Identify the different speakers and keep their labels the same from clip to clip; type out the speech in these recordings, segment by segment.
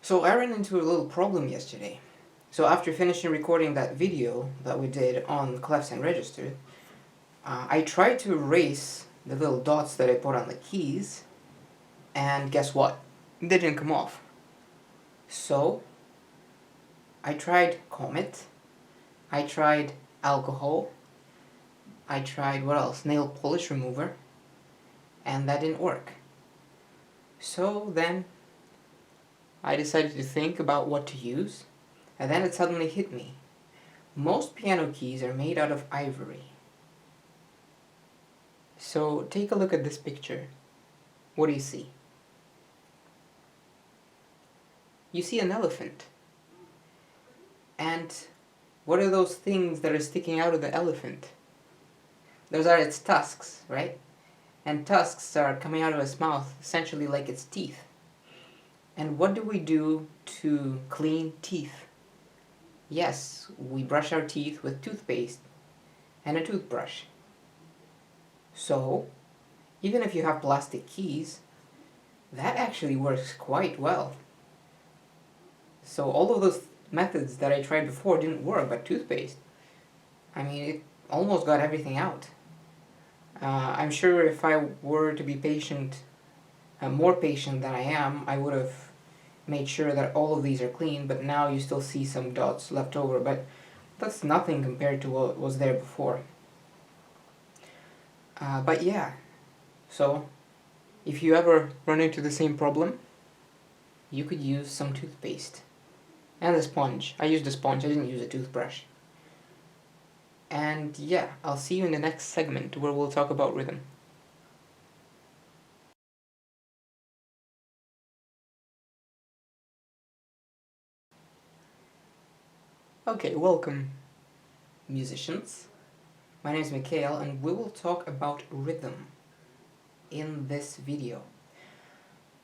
Speaker 1: So I ran into a little problem yesterday. So after finishing recording that video that we did on clefs and register, I tried to erase the little dots that I put on the keys, and guess what? They didn't come off. So I tried Comet, I tried alcohol, I tried what else? Nail polish remover, and that didn't work. So then I decided to think about what to use, and then it suddenly hit me. Most piano keys are made out of ivory. So take a look at this picture. What do you see? You see an elephant. And what are those things that are sticking out of the elephant? Those are its tusks, right? And tusks are coming out of its mouth, essentially like its teeth. And what do we do to clean teeth? Yes, we brush our teeth with toothpaste and a toothbrush. So, even if you have plastic keys, that actually works quite well. So all of those methods that I tried before didn't work, but toothpaste, I mean, it almost got everything out. I'm sure if I were to be patient, more patient than I am, I would have made sure that all of these are clean, but now you still see some dots left over, but that's nothing compared to what was there before. But yeah, so if you ever run into the same problem, you could use some toothpaste and a sponge. I used a sponge, I didn't use a toothbrush. And yeah, I'll see you in the next segment where we'll talk about rhythm. Okay, welcome musicians. My name is Mikhail and we will talk about rhythm in this video.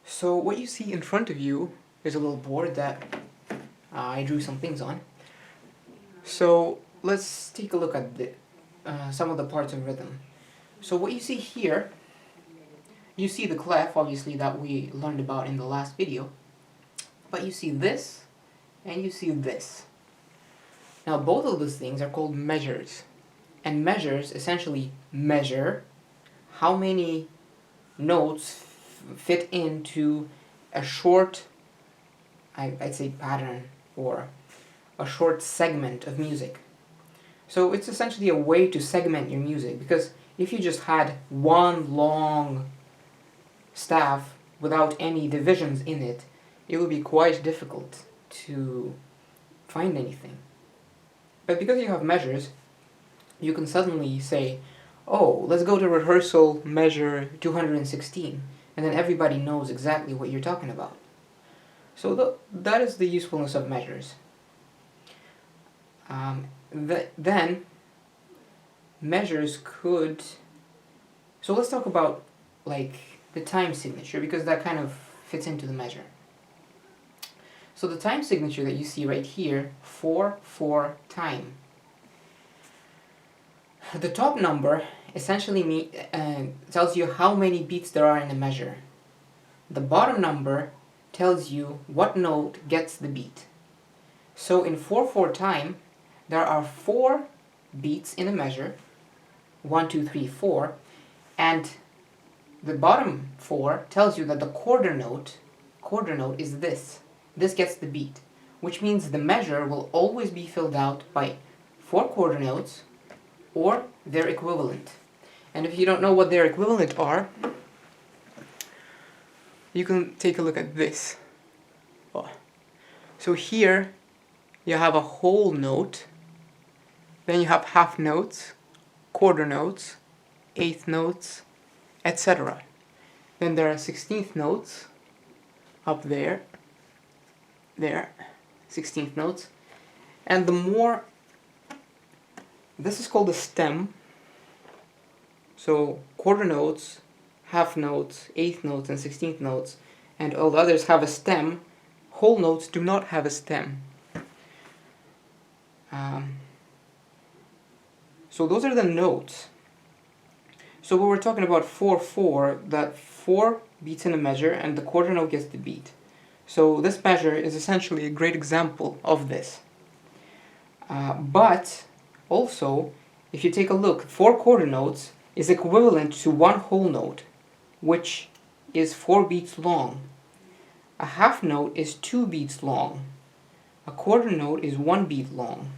Speaker 1: So what you see in front of you is a little board that I drew some things on. So let's take a look at some of the parts of rhythm. So what you see here, you see the clef, obviously, that we learned about in the last video. But you see this, and you see this. Now both of those things are called measures. And measures essentially measure how many notes fit into a short, I'd say pattern, or a short segment of music. So it's essentially a way to segment your music, because if you just had one long staff without any divisions in it, it would be quite difficult to find anything. But because you have measures, you can suddenly say, oh, let's go to rehearsal measure 216, and then everybody knows exactly what you're talking about. So that is the usefulness of measures. Then, measures could... So let's talk about, like, the time signature, because that kind of fits into the measure. So the time signature that you see right here, 4/4 time. The top number essentially tells you how many beats there are in a measure. The bottom number tells you what note gets the beat. So in 4/4 time, there are 4 beats in a measure, 1, 2, 3, 4, and the bottom 4 tells you that the quarter note is this. This gets the beat, which means the measure will always be filled out by 4 quarter notes or their equivalent. And if you don't know what their equivalent are, you can take a look at this. So here you have a whole note, then you have half notes, quarter notes, eighth notes, etc. Then there are 16th notes up there, 16th notes, and the more, this is called a stem. So quarter notes, half notes, eighth notes, and 16th notes, and all the others have a stem. Whole notes do not have a stem. So those are the notes. So we were talking about 4/4, that 4 beats in a measure and the quarter note gets the beat. So this measure is essentially a great example of this. But also, if you take a look, 4 quarter notes is equivalent to 1 whole note, which is 4 beats long. A half note is 2 beats long. A quarter note is 1 beat long.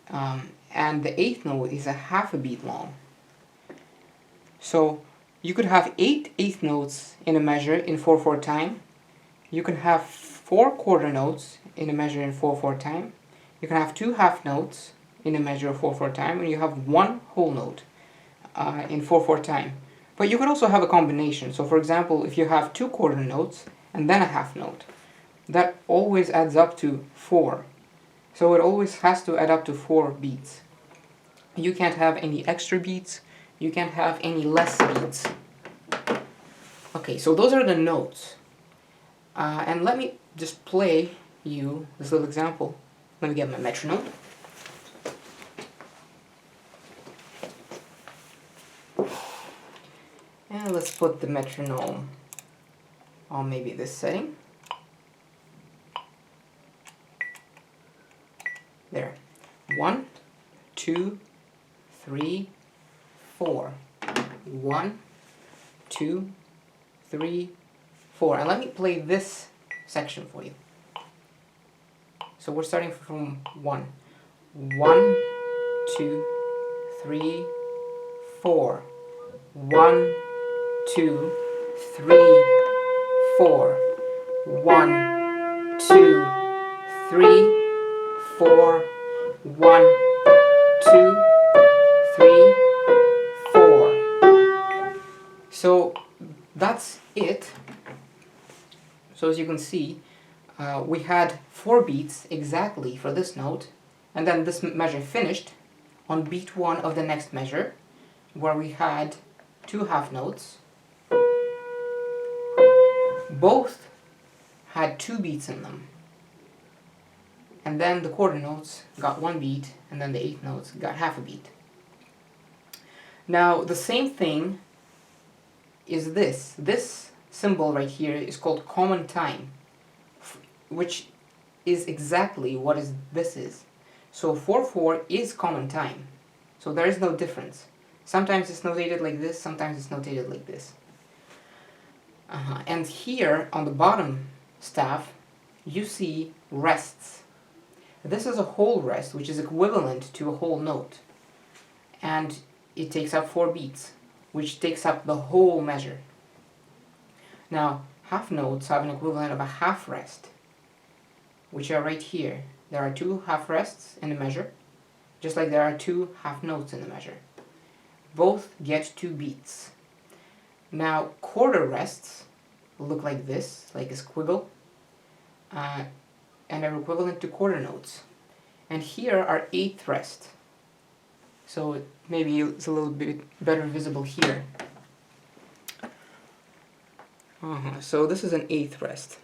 Speaker 1: And the eighth note is a half a beat long. So you could have 8 eighth notes in a measure in 4/4 time. You can have 4 quarter notes in a measure in 4/4 time. You can have 2 half notes in a measure of 4/4 time, and you have 1 whole note in 4/4 time. But you could also have a combination. So for example, if you have 2 quarter notes and then a half note, that always adds up to 4. So it always has to add up to 4 beats. You can't have any extra beats, you can't have any less beats. Okay, so those are the notes. And let me just play you this little example. Let me get my metronome. And let's put the metronome on maybe this setting. There. 1, 2, 3, 4. 1, 2, 3, 4. And let me play this section for you. So we're starting from 1. 1, 2, 3, 4. 1, 2, 3, 4. 1, 2, 3, 4. 1, 2, 3, 4. So that's it. So as you can see, we had 4 beats exactly for this note, and then this measure finished on beat 1 of the next measure, where we had 2 half notes. Both had 2 beats in them. And then the quarter notes got 1 beat, and then the eighth notes got half a beat. Now the same thing is this. This symbol right here is called common time, which is exactly what this is. So 4/4 is common time. So there is no difference. Sometimes it's notated like this, sometimes it's notated like this. And here on the bottom staff, you see rests. This is a whole rest, which is equivalent to a whole note. And it takes up 4 beats, which takes up the whole measure. Now, half notes have an equivalent of a half rest, which are right here. There are 2 half rests in the measure, just like there are 2 half notes in the measure. Both get 2 beats. Now, quarter rests look like this, like a squiggle, and are equivalent to quarter notes. And here are eighth rest. So maybe it's a little bit better visible here. So this is an eighth rest.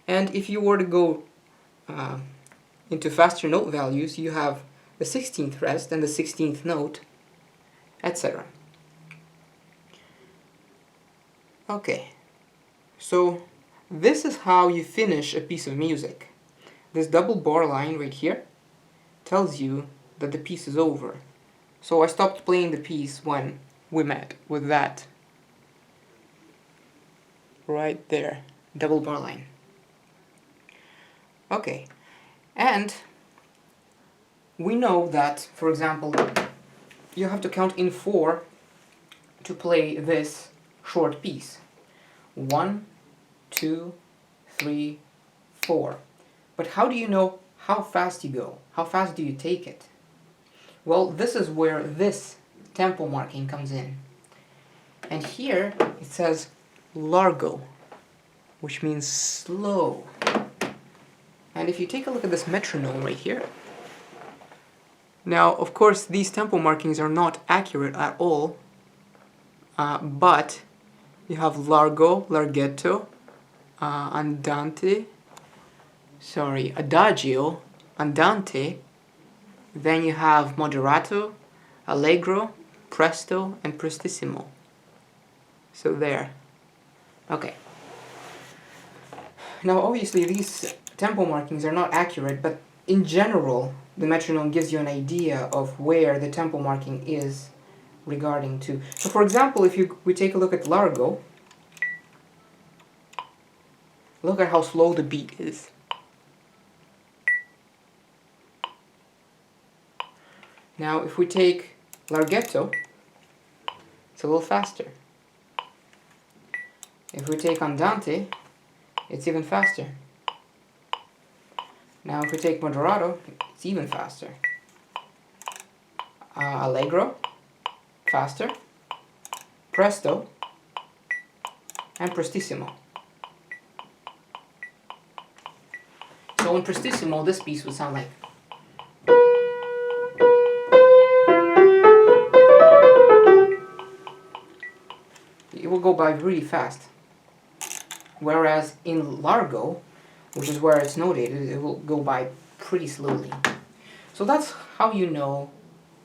Speaker 1: And if you were to go into faster note values, you have the 16th rest and the 16th note, etc. Okay, so this is how you finish a piece of music. This double bar line right here tells you that the piece is over. So I stopped playing the piece when we met with that. Right there, double bar line. Okay, and we know that, for example, you have to count in 4 to play this short piece. 1, 2, 3, 4. But how do you know how fast you go? How fast do you take it? Well, this is where this tempo marking comes in. And here it says largo, which means slow. And if you take a look at this metronome right here, now of course these tempo markings are not accurate at all, but you have largo, larghetto, adagio, andante, then you have moderato, allegro, presto, and prestissimo. So there. Okay. Now obviously these tempo markings are not accurate, but in general the metronome gives you an idea of where the tempo marking is regarding to. So for example, if we take a look at largo, look at how slow the beat is. Now if we take larghetto, it's a little faster. If we take andante, it's even faster. Now if we take moderato, it's even faster. Allegro, faster. Presto, and prestissimo. So in prestissimo, this piece would sound like. It will go by really fast. Whereas in largo, which is where it's notated, it will go by pretty slowly. So that's how you know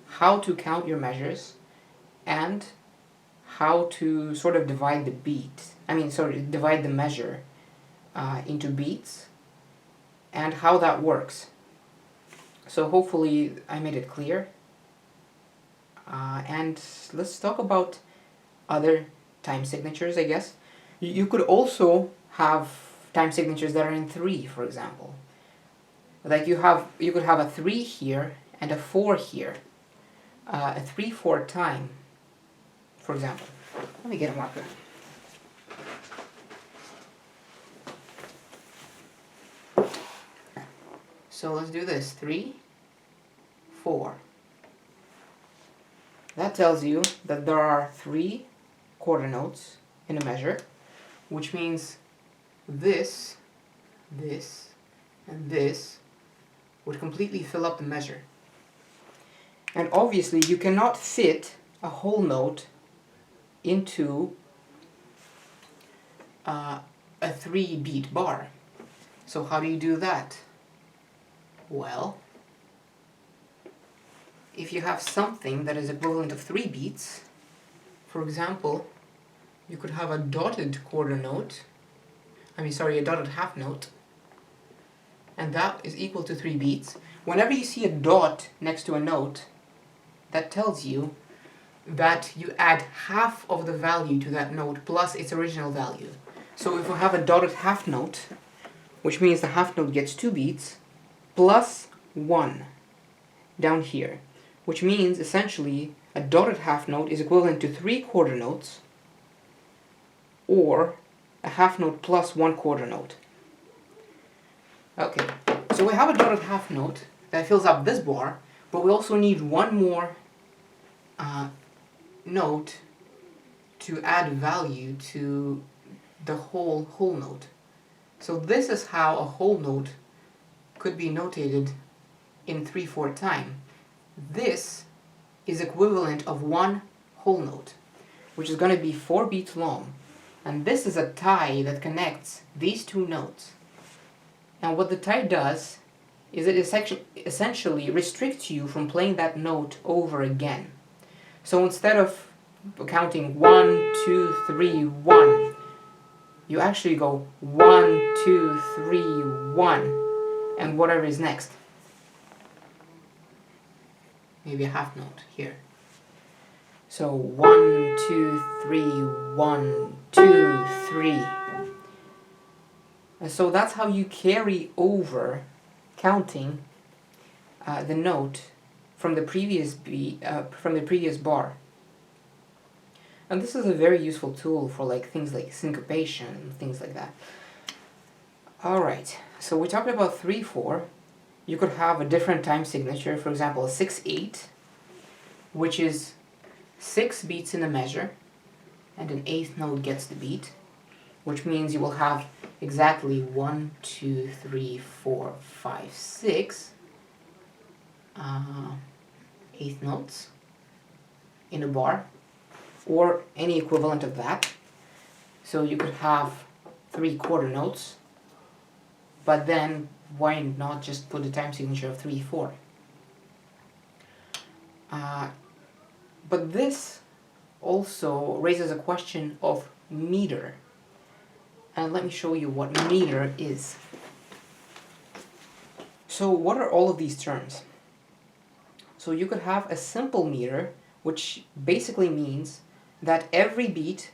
Speaker 1: how to count your measures and how to sort of divide the beat. Divide the measure into beats and how that works. So hopefully I made it clear. And let's talk about other time signatures, I guess. You could also have time signatures that are in 3, for example. Like you could have a 3 here and a 4 here. A 3/4 time, for example. Let me get a marker. So let's do this. 3, 4. That tells you that there are 3 quarter notes in a measure, which means this, this, and this would completely fill up the measure. And obviously you cannot fit a whole note into a 3-beat bar. So how do you do that? Well, if you have something that is equivalent of 3 beats, for example, you could have a dotted quarter note, a dotted half note, and that is equal to 3 beats. Whenever you see a dot next to a note, that tells you that you add half of the value to that note plus its original value. So if we have a dotted half note, which means the half note gets 2 beats, plus 1 down here, which means essentially a dotted half note is equivalent to 3 quarter notes, or a half note plus 1 quarter note. Okay, so we have a dotted half note that fills up this bar, but we also need one more note to add value to the whole note. So this is how a whole note could be notated in 3/4 time. This is equivalent of one whole note, which is going to be 4 beats long. And this is a tie that connects these 2 notes. And what the tie does is it essentially restricts you from playing that note over again. So instead of counting 1, 2, 3, 1, you actually go 1, 2, 3, 1, and whatever is next. Maybe a half note here. So 1, 2, 3, 1, 2, 3. And so that's how you carry over counting the note from the previous bar. And this is a very useful tool for things like syncopation and things like that. Alright, so we talked about 3/4. You could have a different time signature, for example a 6/8, which is 6 beats in a measure, and an 8th note gets the beat, which means you will have exactly 1, 2, 3, 4, 5, 6 8th notes in a bar, or any equivalent of that. So you could have 3 quarter notes, but then why not just put a time signature of 3/4? But this also raises a question of meter. and let me show you what meter is. So what are all of these terms? So you could have a simple meter, which basically means that every beat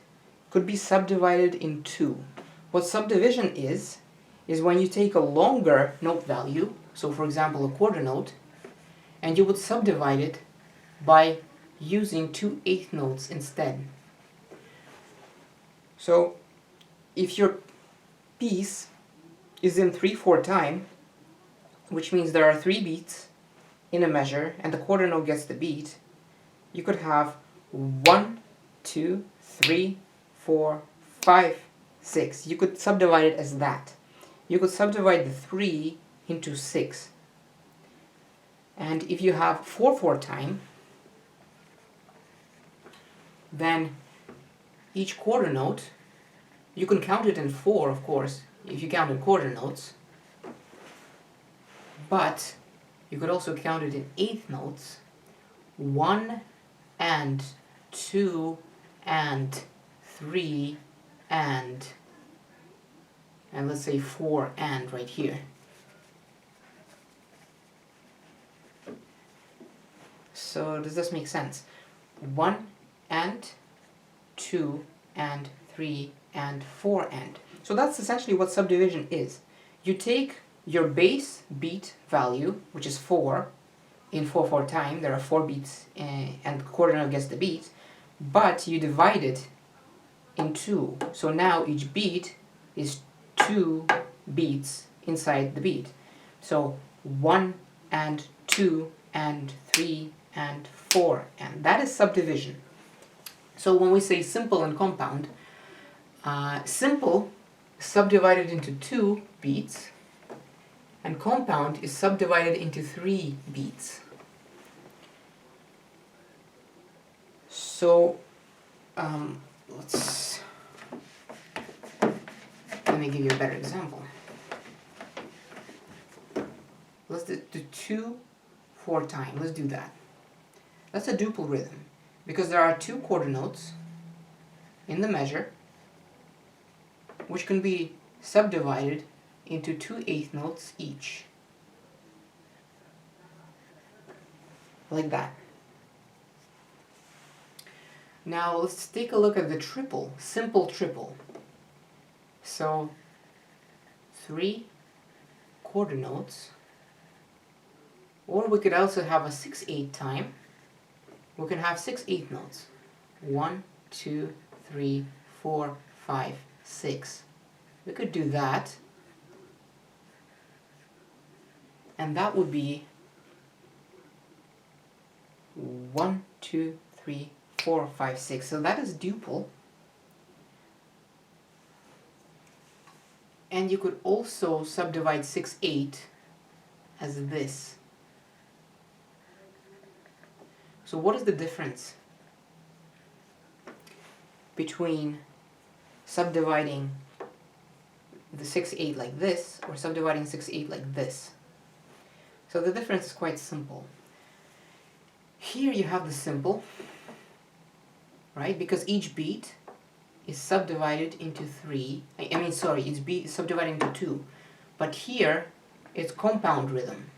Speaker 1: could be subdivided in two. What subdivision is when you take a longer note value, so for example a quarter note, and you would subdivide it by using 2/8 notes instead. So if your piece is in 3/4 time, which means there are 3 beats in a measure and the quarter note gets the beat, you could have 1, 2, 3, 4, 5, 6. You could subdivide it as that. You could subdivide the 3 into 6. And if you have 4/4 time, then each quarter note, you can count it in 4, of course, if you count in quarter notes, but you could also count it in 8th notes, 1 and 2 and 3 and let's say 4 and right here. So does this make sense? 1 and 2 and 3 and 4 and. So that's essentially what subdivision is. You take your base beat value, which is 4, in 4/4 time, there are 4 beats and the quarter note gets the beat, but you divide it in 2. So now each beat is 2 beats inside the beat. So 1 and 2 and 3 and 4 and. That is subdivision. So when we say simple and compound, simple is subdivided into 2 beats, and compound is subdivided into 3 beats. So let me give you a better example. Let's do 2/4 time. Let's do that. That's a duple rhythm because there are 2 quarter notes in the measure which can be subdivided into 2/8 notes each. Like that. Now let's take a look at the triple, simple triple. So 3 quarter notes, or we could also have a 6/8 time. We can have 6/8 notes. 1, 2, 3, 4, 5, 6. We could do that. And that would be 1, 2, 3, 4, 5, 6. So that is duple. And you could also subdivide 6/8 as this. So what is the difference between subdividing the 6/8 like this or subdividing 6/8 like this? So the difference is quite simple. Here you have the simple, right? Because each beat is subdivided into 3. Each beat is subdivided into 2. But here it's compound rhythm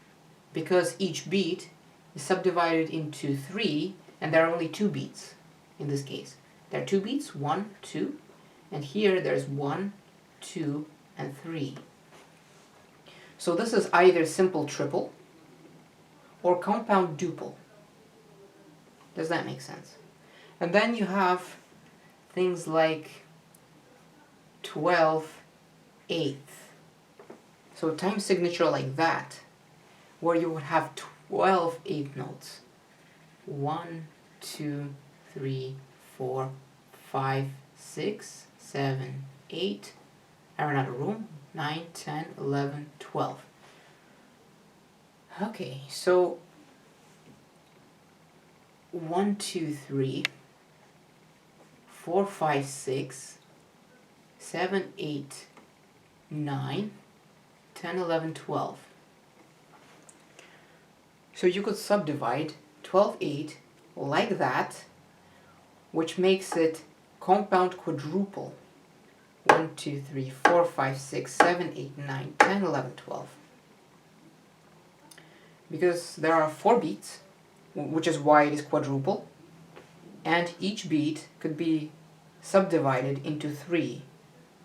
Speaker 1: because each beat is subdivided into 3 and there are only 2 beats in this case. There are 2 beats, 1, 2, and here there's 1, 2, and 3. So this is either simple triple or compound duple. Does that make sense? And then you have things like 12/8. So time signature like that, where you would have 12/8 notes. 1, 2, 3, 4, 5, 6, 7, 8. I ran out of room. 9, 10, 11, 12. Okay, so 1, 2, 3, 4, 5, 6, 7, 8, 9, 10, 11, 12. So you could subdivide 12/8 like that, which makes it compound quadruple. 1, 2, 3, 4, 5, 6, 7, 8, 9, 10, 11, 12. Because there are 4 beats, which is why it is quadruple, and each beat could be subdivided into 3,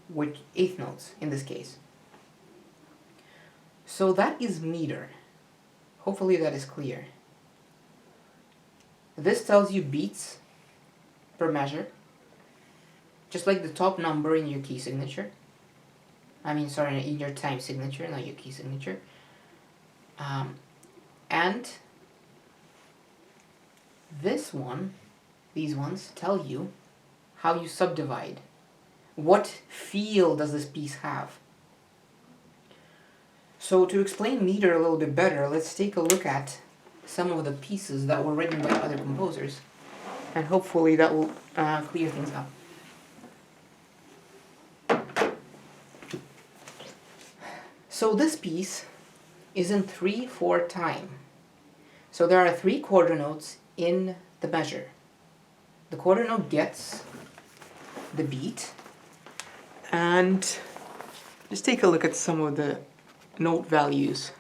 Speaker 1: with eighth notes in this case. So that is meter. Hopefully that is clear. This tells you beats per measure, just like the top number in your key signature. In your time signature, not your key signature. And these ones tell you how you subdivide. What feel does this piece have? So to explain meter a little bit better, let's take a look at some of the pieces that were written by other composers, and hopefully that will clear things up. So this piece is in 3/4 time. So there are 3 quarter notes in the measure. The quarter note gets the beat, and just take a look at some of the note values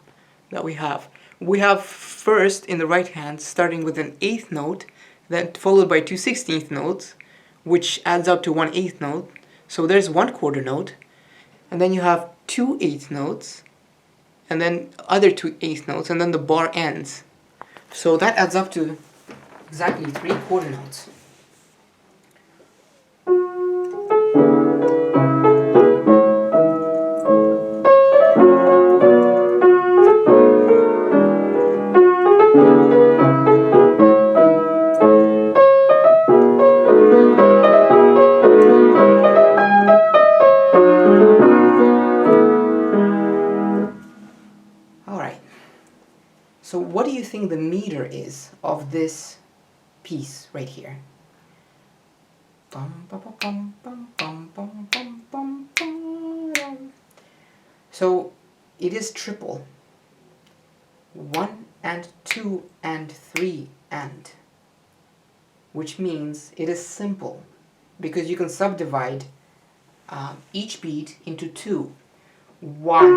Speaker 1: that we have. We have first in the right hand starting with an 8th note, then followed by 2 16th notes, which adds up to 1 8th note. So there's 1 quarter note, and then you have 2 8th notes, and then other 2 8th notes, and then the bar ends. So that adds up to exactly 3 quarter notes. So what do you think the meter is of this piece right here? So it is triple. 1 and 2 and 3 and, which means it is simple because you can subdivide each beat into 2. 1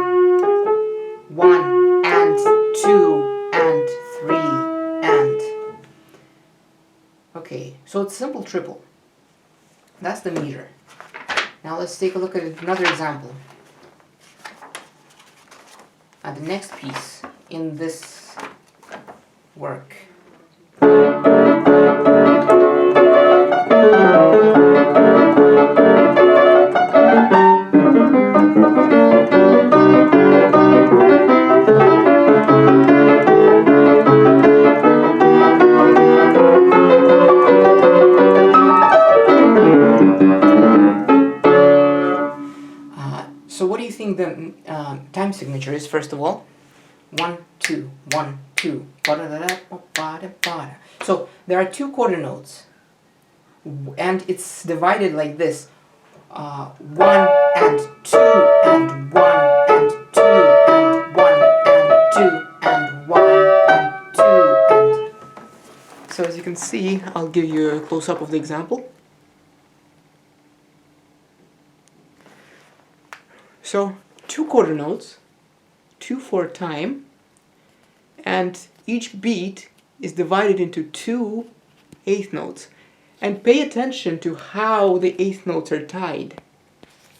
Speaker 1: and 2 and 3 and. Okay, so it's simple triple. That's the meter. Now let's take a look at another example. At the next piece in this work. So what do you think the time signature is, first of all? 1, 2, 1, 2. So there are 2 quarter notes, and it's divided like this. 1 and 2 and 1 and 2 and 1 and 2 and 1 and 2 and. So as you can see, I'll give you a close-up of the example. So 2 quarter notes, 2/4 time, and each beat is divided into 2 8th notes. And pay attention to how the 8th notes are tied.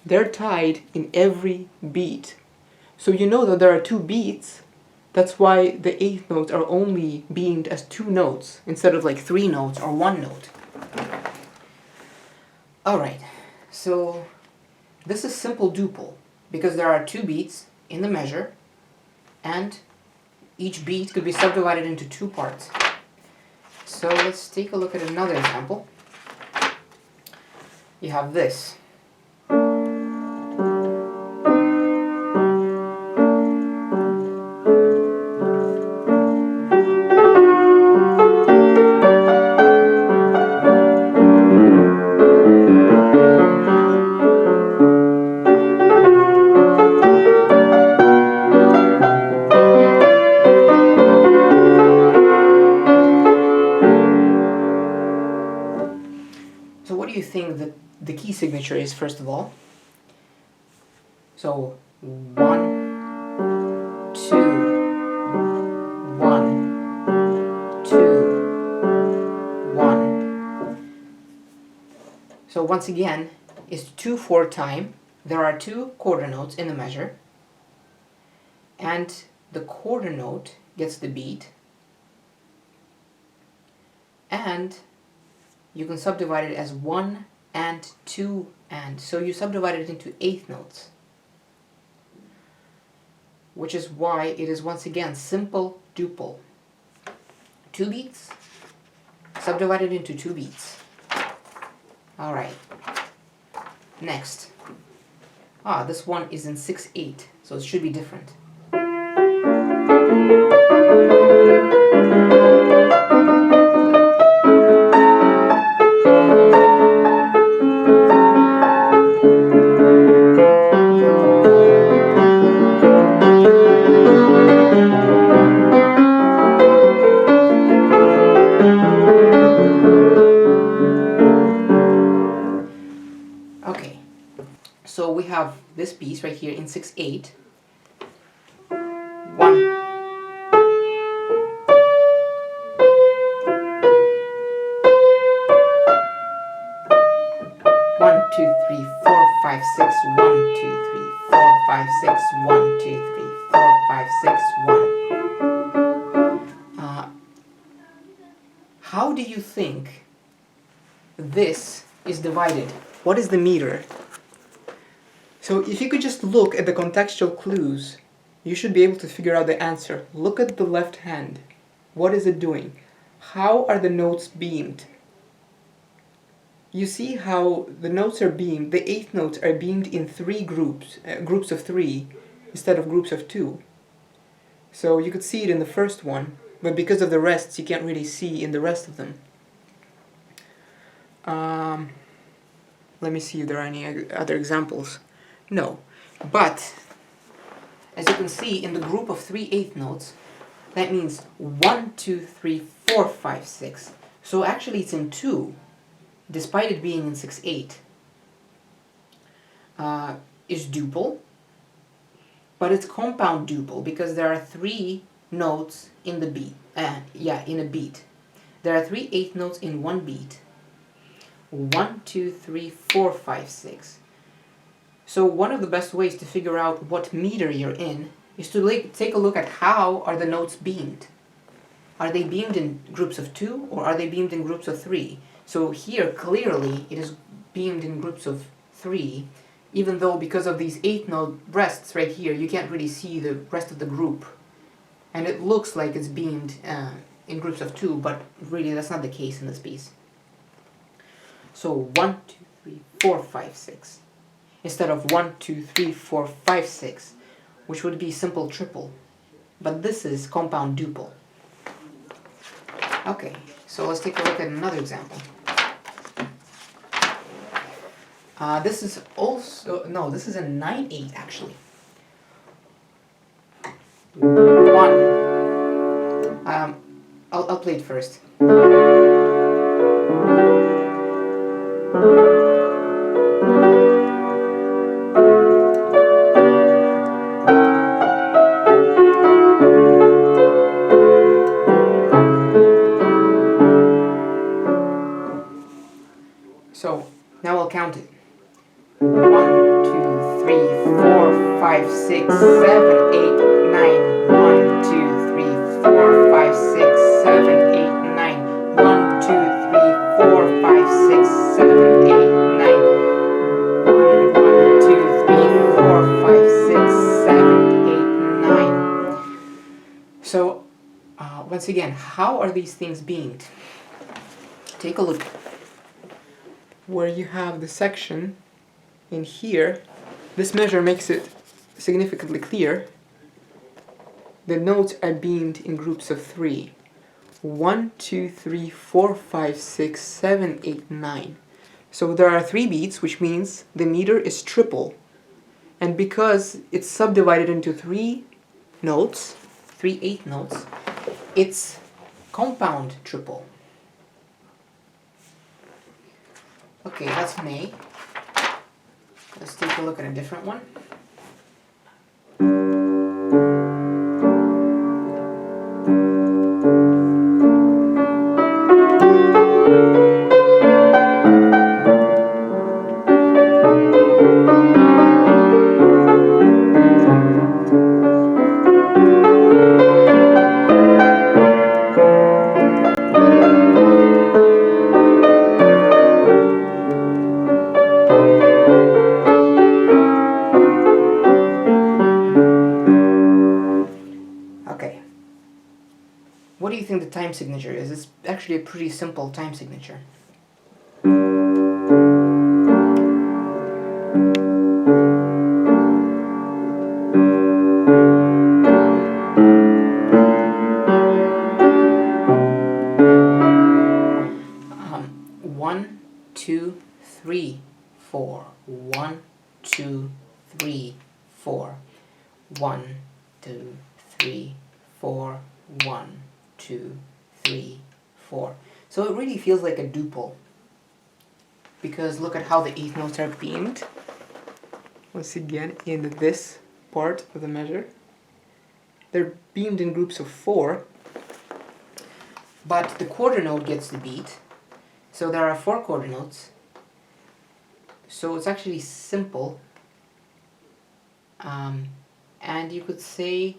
Speaker 1: They're tied in every beat. So you know that there are 2 beats. That's why the 8th notes are only beamed as 2 notes instead of like 3 notes or 1 note. Alright, so this is simple duple because there are 2 beats in the measure, and each beat could be subdivided into 2 parts. So let's take a look at another example. You have this. So what do you think that the key signature is, first of all? So 1, 2, 1, 2, 1. So once again, it's 2/4 time. There are 2 quarter notes in the measure, and the quarter note gets the beat, and you can subdivide it as 1 and 2 and. So you subdivide it into 8th notes, which is why it is once again simple duple. 2 beats subdivided into 2 beats. Alright, next. This one is in 6/8, so it should be different. Okay, so we have this piece right here in 6/8. 1, 1, 2, 3, 4, 5, 6, 1, 2, 3, 4, 5, 6, 1, 2, 3, 4, 5, 6, 1. How do you think this is divided? What is the meter? So if you could just look at the contextual clues, you should be able to figure out the answer. Look at the left hand. What is it doing? How are the notes beamed? You see how the notes are beamed, the 8th notes are beamed in 3 groups, groups of 3 instead of groups of 2. So you could see it in the first one, but because of the rests you can't really see in the rest of them. Let me see if there are any other examples. No, but as you can see in the group of 3 8th notes, that means 1, 2, 3, 4, 5, 6. So actually it's in 2. Despite it being in 6/8, is duple, but it's compound duple because there are 3 notes in the beat. In a beat. There are 3 8th notes in one beat. 1, 2, 3, 4, 5, 6. So one of the best ways to figure out what meter you're in is to take a look at how are the notes beamed. Are they beamed in groups of 2 or are they beamed in groups of 3? So here, clearly, it is beamed in groups of 3, even though because of these 8th note rests right here, you can't really see the rest of the group. And it looks like it's beamed in groups of 2, but really that's not the case in this piece. So 1, 2, 3, 4, 5, 6. Instead of 1, 2, 3, 4, 5, 6, which would be simple triple. But this is compound duple. Okay, so let's take a look at another example. This is also, no, this is a 9/8 actually. 1. I'll play it first. So now I'll count it. 1, 2, 3, 4, 5, 6, 7, 8, 9. 1, 2, 3, 4, 5, 6, 7, 8, 9. 1, 2, 3, 4, 5, 6, 7, 8, 9. 1, 2, 3, 4, 5, 6, 7, 8, 9. So, once again, how are these things beamed? Take a look. Where you have the section in here, this measure makes it significantly clear. The notes are beamed in groups of 3. 1, 2, 3, 4, 5, 6, 7, 8, 9. So there are 3 beats, which means the meter is triple. And because it's subdivided into 3 notes, 3 8th notes, it's compound triple. Okay, that's an A. Let's take a look at a different one. Okay. What do you think the time signature is? It's actually a pretty simple time signature. 1, 2, 3, 4. 1, 2, 3, 4. 1, 2, 3, 4. 1, 2, 3, 4. So it really feels like a duple, because look at how the eighth notes are beamed. Once again, in this part of the measure, they're beamed in groups of 4, but the quarter note gets the beat. So there are 4 quarter notes. So it's actually simple, and you could say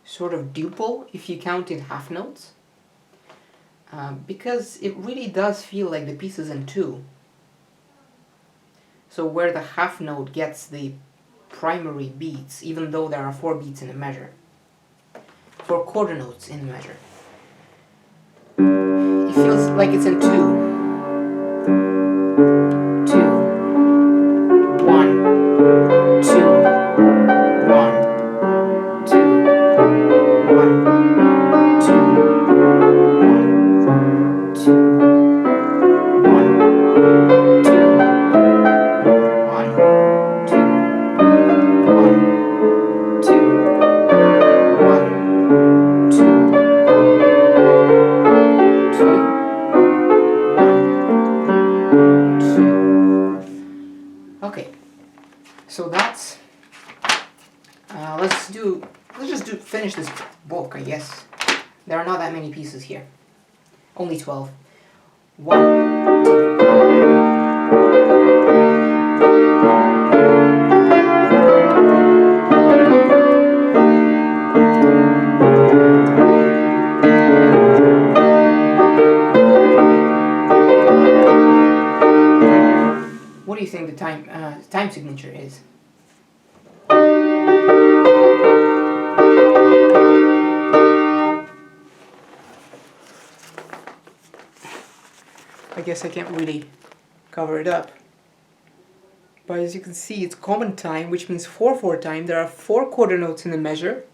Speaker 1: sort of duple if you count in half notes, because it really does feel like the piece is in 2. So where the half note gets the primary beats, even though there are 4 beats in a measure, 4 quarter notes in a measure, it feels like it's in 2. 2, 1, 2, 1, 2, 1, 2, 1, 2, 1, 2, 1, 2, 1, 2, 1, 2, 2. Okay, so that's let's just finish this book, I guess. There are not that many pieces here, only 12. 1, 2. What do you think the time signature is? I guess I can't really cover it up, but as you can see, it's common time, which means 4/4 time. There are 4 quarter notes in the measure.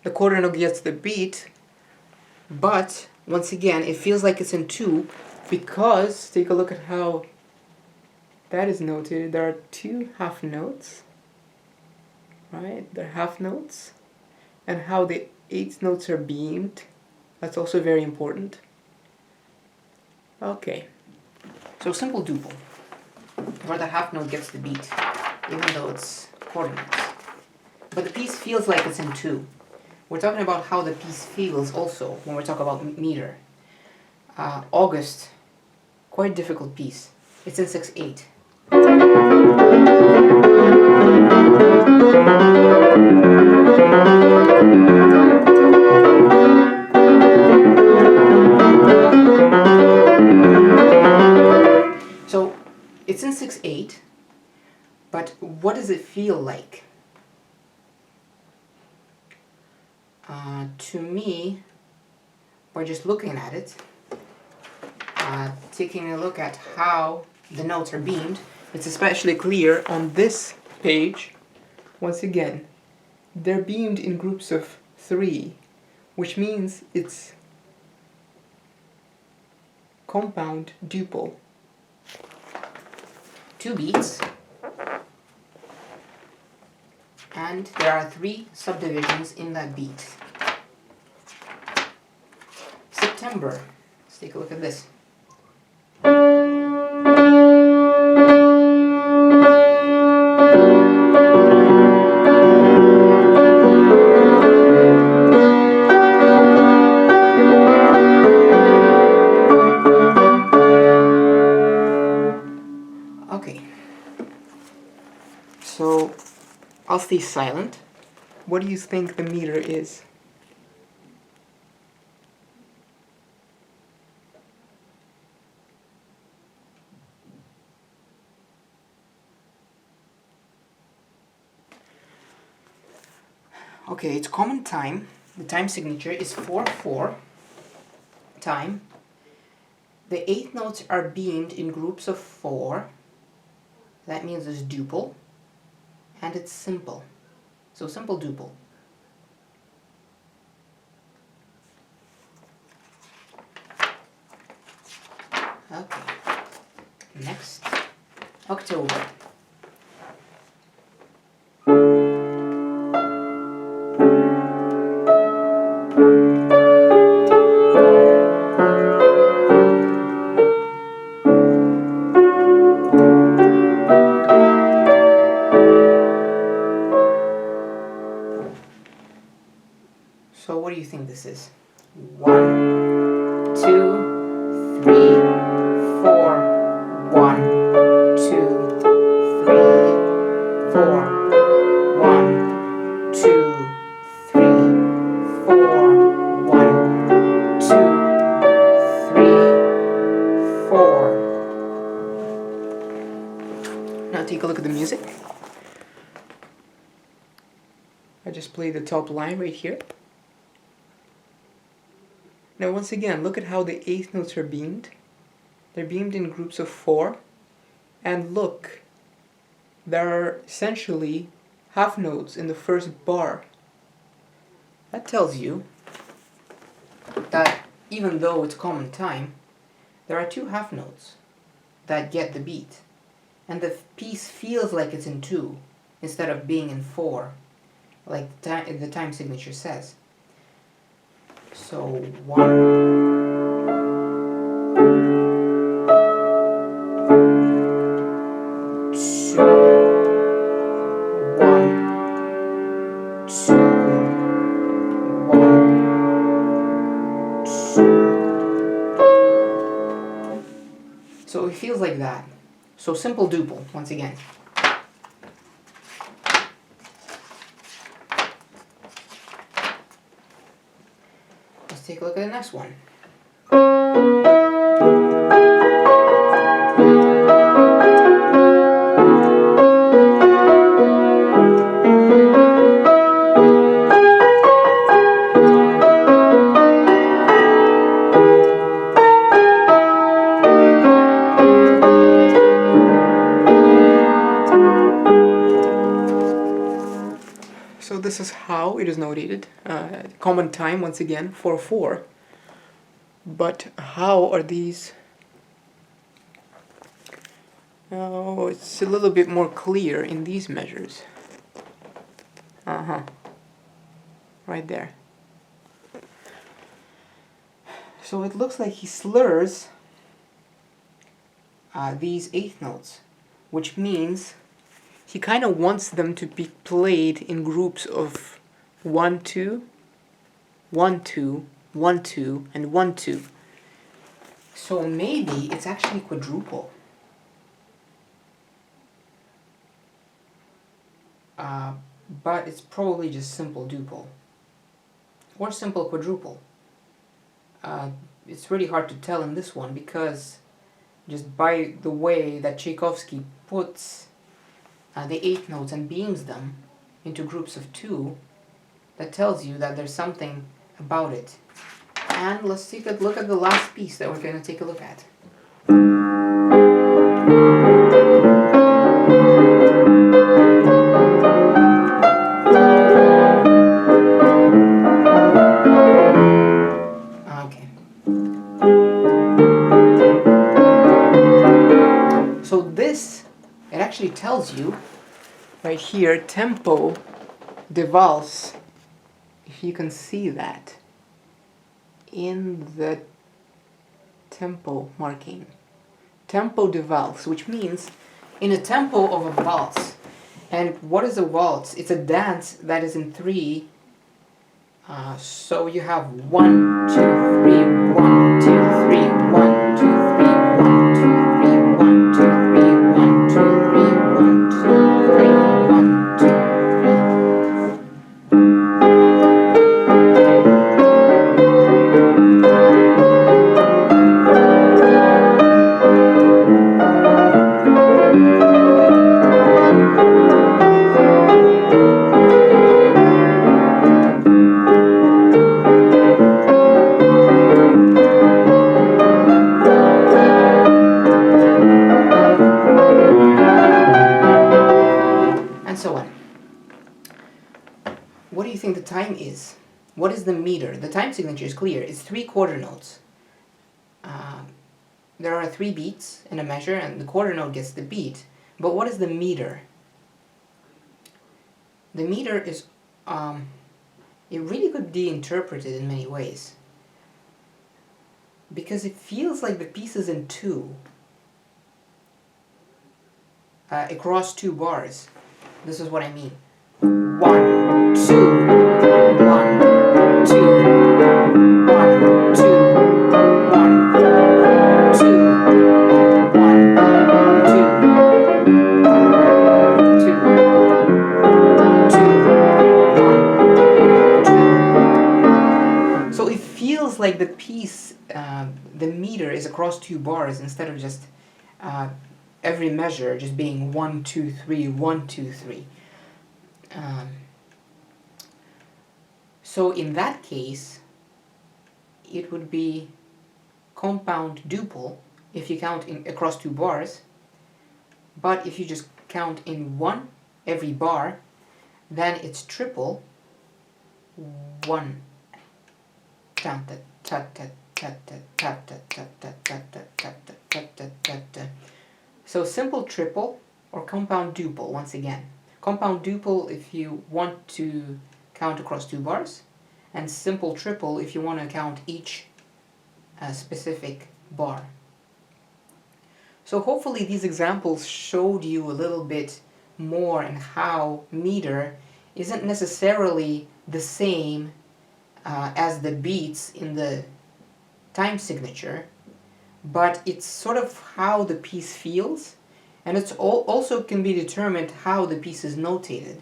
Speaker 1: The quarter note gets the beat, but once again, it feels like it's in 2, because take a look at how that is noted. There are 2 half notes, right? They're half notes, and how the 8 notes are beamed. That's also very important. Okay, so simple duple, where the half note gets the beat, even though it's quarter notes. But the piece feels like it's in 2. We're talking about how the piece feels also when we talk about meter. August, quite difficult piece. It's in 6/8. So it's in 6/8, but what does it feel like? To me, by just looking at it, taking a look at how the notes are beamed, it's especially clear on this page. Once again, they're beamed in groups of 3, which means it's compound duple. 2 beats, and there are 3 subdivisions in that beat. September. Let's take a look at this. stay silent. What do you think the meter is? Okay, it's common time. The time signature is 4/4 time. The 8 notes are beamed in groups of 4. That means it's duple. And it's simple. So simple duple. Okay. Next, October. So what do you think this is? 1, 2, 3, 4. 1, 2, 3, 4. 1, 2, 3, 4. 1, 2, 3, 4. Now take a look at the music. I just played the top line right here. Now once again, look at how the 8th notes are beamed. They're beamed in groups of 4. And look, there are essentially half notes in the first bar. That tells you that even though it's common time, there are 2 half notes that get the beat. And the piece feels like it's in 2 instead of being in 4, like the time signature says. So 1, 2, 1, 2, 1, 2. So it feels like that. So simple duple, once again. Let's take a look at the next one. So this is how it is notated. Common time, once again, 4/4. But how are these? Oh, it's a little bit more clear in these measures. Right there. So it looks like he slurs these 8th notes, which means he kind of wants them to be played in groups of 1, 2, 1, 2, 1, 2, and 1, 2. So maybe it's actually quadruple. But it's probably just simple duple. Or simple quadruple. It's really hard to tell in this one because just by the way that Tchaikovsky puts the 8 notes and beams them into groups of 2, that tells you that there's something about it. And let's take a look at the last piece that we're going to take a look at. Okay. So this, it actually tells you right here, tempo de valse, if you can see that in the tempo marking. Tempo de valse, which means in a tempo of a valse. And what is a waltz? It's a dance that is in 3. So you have 1, 2, 3, 1, 2, 3, 1, 2, 3, 1, 2, 3, 1, 2, 3, 1, 2, 3, 1, 2, 3, 1, 2, 3. think the time is? What is the meter? The time signature is clear. It's 3 quarter notes. There are 3 beats in a measure, and the quarter note gets the beat. But what is the meter? The meter is, it really could be interpreted in many ways, because it feels like the piece is in 2, across 2 bars. This is what I mean. 1, 2, 1, 2, 1, 2, 1, 2, 1, 2, 2, 2, 2. So it feels like the piece, the meter is across 2 bars instead of just every measure just being 1, 2, 3, 1, 2, 3. So in that case, it would be compound duple if you count across 2 bars, but if you just count in 1 every bar, then it's triple 1. So simple triple or compound duple once again. Compound duple if you want to count across 2 bars, and simple triple if you want to count each specific bar. So hopefully these examples showed you a little bit more in how meter isn't necessarily the same as the beats in the time signature, but it's sort of how the piece feels, and it's also can be determined how the piece is notated.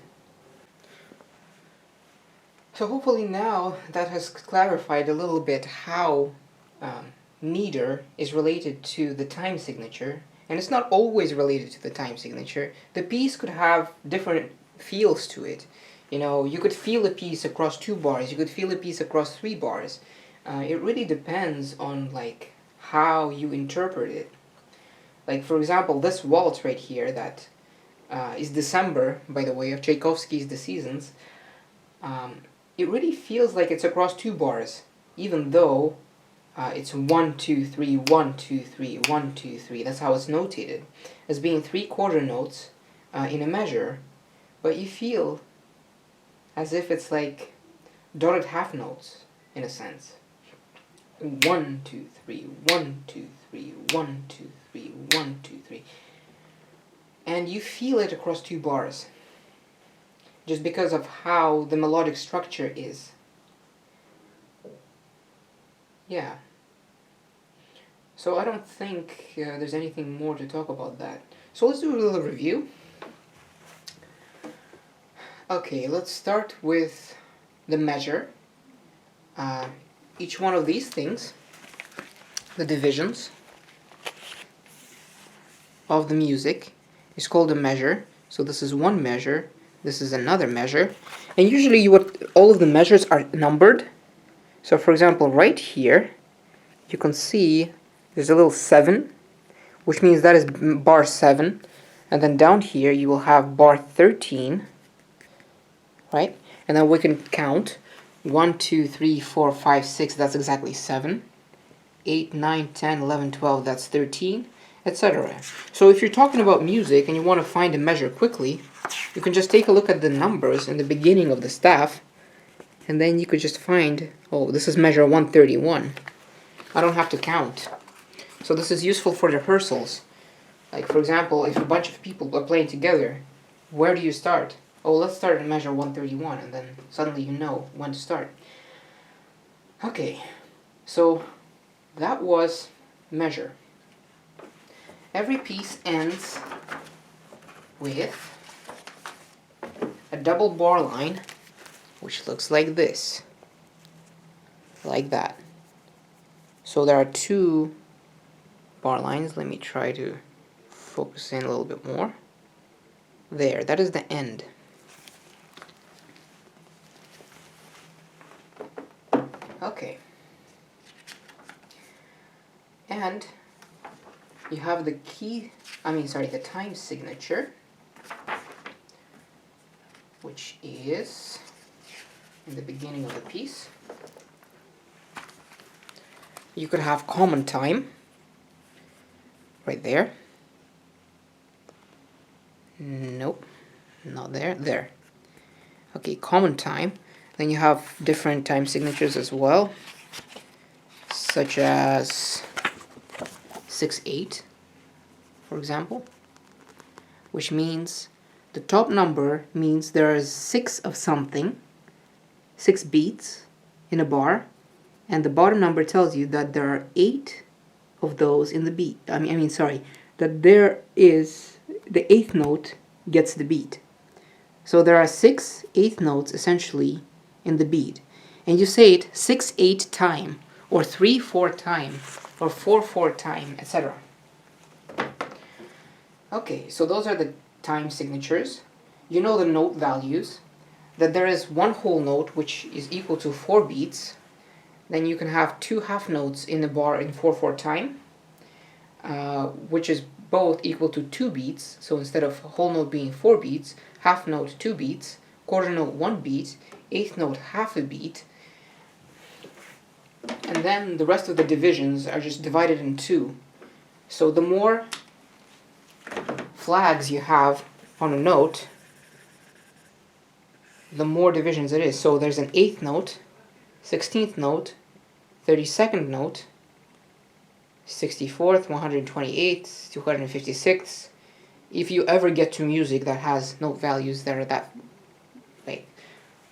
Speaker 1: So hopefully now that has clarified a little bit how meter is related to the time signature, and it's not always related to the time signature. The piece could have different feels to it. You know, you could feel a piece across 2 bars, you could feel a piece across 3 bars. It really depends on like how you interpret it. Like for example, this waltz right here that is December, by the way, of Tchaikovsky's The Seasons. It really feels like it's across 2 bars, even though it's 1, 2, 3, 1, 2, 3, 1, 2, 3. That's how it's notated, as being 3 quarter notes in a measure, but you feel as if it's like dotted half notes in a sense. 1, 2, 3, 1, 2, 3, 1, 2, 3, 1, 2, 3. And you feel it across 2 bars, just because of how the melodic structure is. Yeah. So I don't think there's anything more to talk about that. So let's do a little review. Okay, let's start with the measure. Each one of these things, the divisions of the music, is called a measure. So this is one measure, this is another measure, and usually all of the measures are numbered. So for example, right here, you can see there's a little 7, which means that is bar 7, and then down here you will have bar 13, right? And then we can count 1, 2, 3, 4, 5, 6, that's exactly 7, 8, 9, 10, 11, 12, that's 13, etc. So if you're talking about music and you want to find a measure quickly, you can just take a look at the numbers in the beginning of the staff, and then you could just find, oh, this is measure 131. I don't have to count. So this is useful for rehearsals. Like for example, if a bunch of people are playing together, where do you start? Oh, let's start at measure 131, and then suddenly you know when to start. Okay, so that was measure. Every piece ends with a double bar line, which looks like this. Like that. So there are 2 bar lines. Let me try to focus in a little bit more. There, that is the end. Okay. And you have the the time signature, which is in the beginning of the piece. You could have common time right there. Nope, not there. There. Okay, common time. Then you have different time signatures as well, such as 6/8, for example, which means the top number means there is 6 of something, 6 beats in a bar, and the bottom number tells you that there are 8 of those in the beat. That there is the 8th note gets the beat. So there are 6 eighth notes essentially in the beat, and you say it 6/8 time, or 3/4 time, or 4/4 time, etc. Okay, so those are the time signatures. You know the note values, that there is one whole note which is equal to 4 beats. Then you can have 2 half notes in the bar in 4/4 time, which is both equal to 2 beats. So instead of whole note being 4 beats, half note 2 beats, quarter note 1 beat, eighth note half a beat, and then the rest of the divisions are just divided in 2. So the more flags you have on a note, the more divisions it is. So there's an 8th note, 16th note, 32nd note, 64th, 128th, 256th. If you ever get to music that has note values that are that way,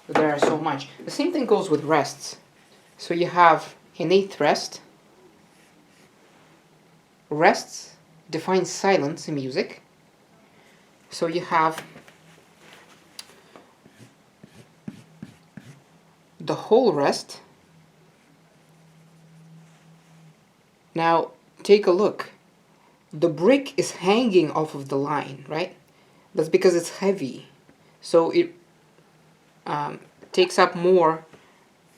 Speaker 1: there are so much. The same thing goes with rests. So you have an 8th rest. Rests define silence in music. So you have the whole rest. Now take a look. The brick is hanging off of the line, right? That's because it's heavy. So it takes up more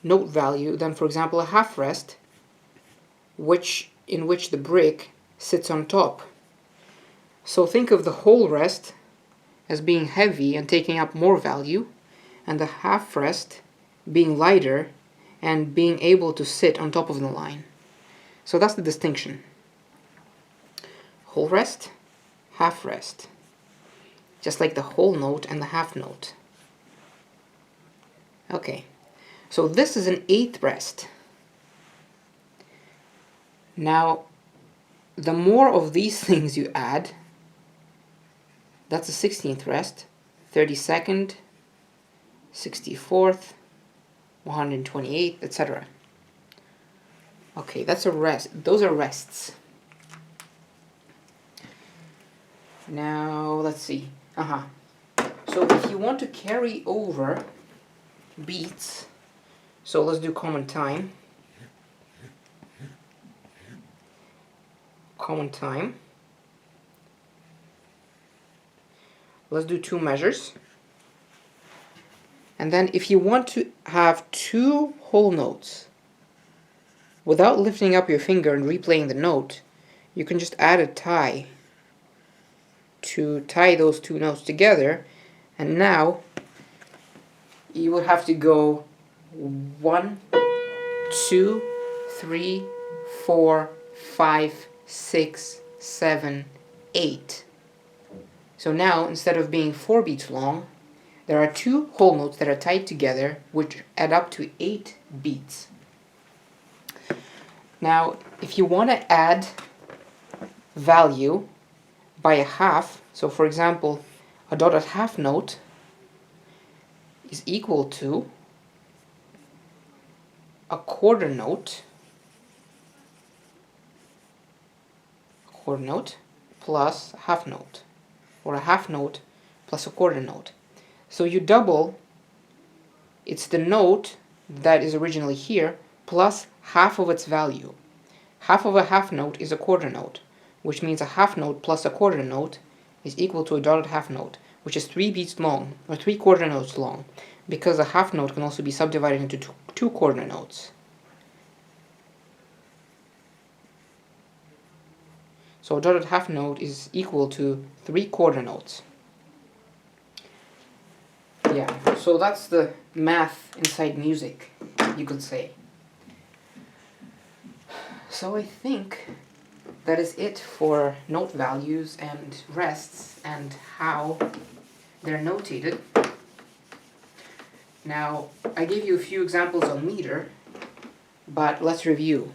Speaker 1: note value than, for example, a half rest, in which the brick sits on top. So think of the whole rest as being heavy and taking up more value, and the half rest being lighter and being able to sit on top of the line. So that's the distinction. Whole rest, half rest. Just like the whole note and the half note. Okay, so this is an 8th rest. Now, the more of these things you add, that's a 16th rest, 32nd, 64th, 128th, etc. Okay, that's a rest. Those are rests. Now, let's see. So if you want to carry over beats, so let's do common time. Common time. Let's do 2 measures. And then if you want to have 2 whole notes, without lifting up your finger and replaying the note, you can just add a tie to tie those 2 notes together, and now you would have to go 1, 2, 3, 4, 5, 6, 7, 8. So now, instead of being 4 beats long, there are 2 whole notes that are tied together, which add up to 8 beats. Now, if you want to add value by a half, so for example, a dotted half note is equal to a quarter note plus a half note, or a half note plus a quarter note. So you double, it's the note that is originally here plus half of its value. Half of a half note is a quarter note, which means a half note plus a quarter note is equal to a dotted half note, which is 3 beats long, or 3 quarter notes long, because a half note can also be subdivided into 2 quarter notes. So a dotted half note is equal to 3 quarter notes. Yeah, so that's the math inside music, you could say. So I think that is it for note values and rests and how they're notated. Now, I gave you a few examples on meter, but let's review.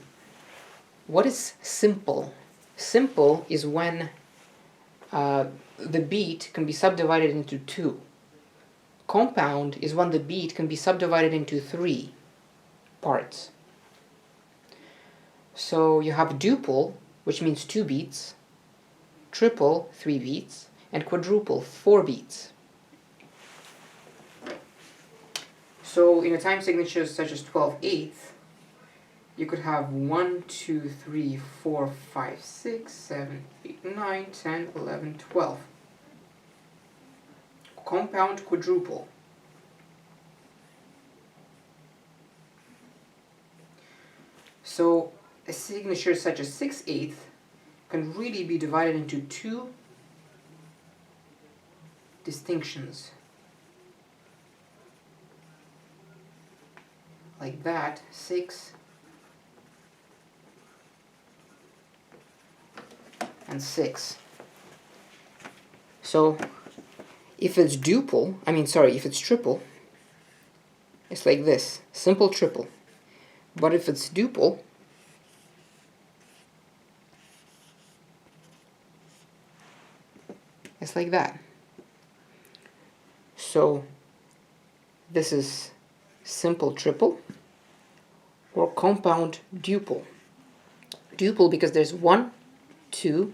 Speaker 1: What is simple? Simple is when the beat can be subdivided into two. Compound is when the beat can be subdivided into three parts. So you have duple, which means 2 beats, triple, 3 beats, and quadruple, 4 beats. So in a time signature such as 12/8, you could have 1, 2, 3, 4, 5, 6, 7, 8, 9, 10, 11, 12. Compound quadruple. So a signature such as 6/8 can really be divided into two distinctions. Like that, 6 and 6. So if it's if it's triple, it's like this, simple triple. But if it's duple, it's like that. So this is simple triple or compound duple. Duple because there's 1, 2,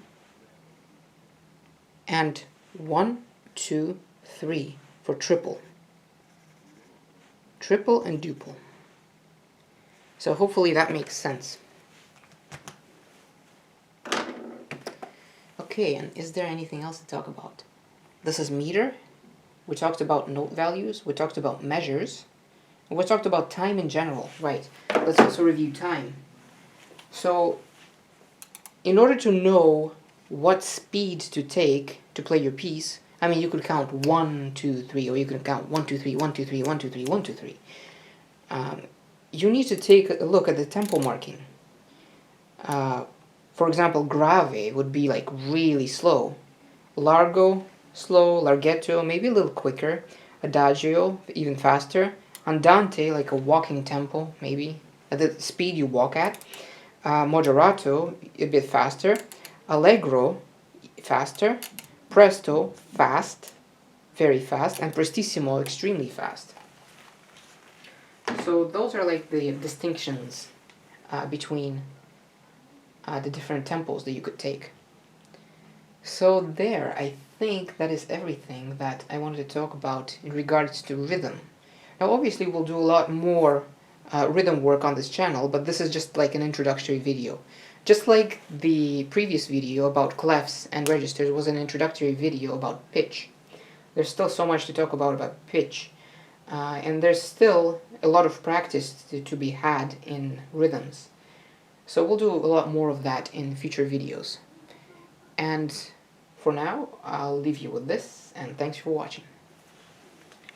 Speaker 1: and 1, 2, 3 for triple. Triple and duple. So hopefully that makes sense. Okay, and is there anything else to talk about? This is meter. We talked about note values. We talked about measures. And we talked about time in general. Right. Let's also review time. So, in order to know what speed to take to play your piece, you could count 1, 2, 3, or you could count 1, 2, 3, 1, 2, 3, 1, 2, 3, 1, 2, 3. You need to take a look at the tempo marking. For example, grave would be like really slow. Largo, slow. Larghetto, maybe a little quicker. Adagio, even faster. Andante, like a walking tempo, maybe, at the speed you walk at. Moderato, a bit faster. Allegro, faster. Presto, fast, very fast. And prestissimo, extremely fast. So those are like the distinctions between the different tempos that you could take. So there, I think that is everything that I wanted to talk about in regards to rhythm. Now obviously we'll do a lot more rhythm work on this channel, but this is just like an introductory video. Just like the previous video about clefs and registers was an introductory video about pitch. There's still so much to talk about pitch. And there's still a lot of practice to be had in rhythms. So we'll do a lot more of that in future videos. And for now, I'll leave you with this, and thanks for watching.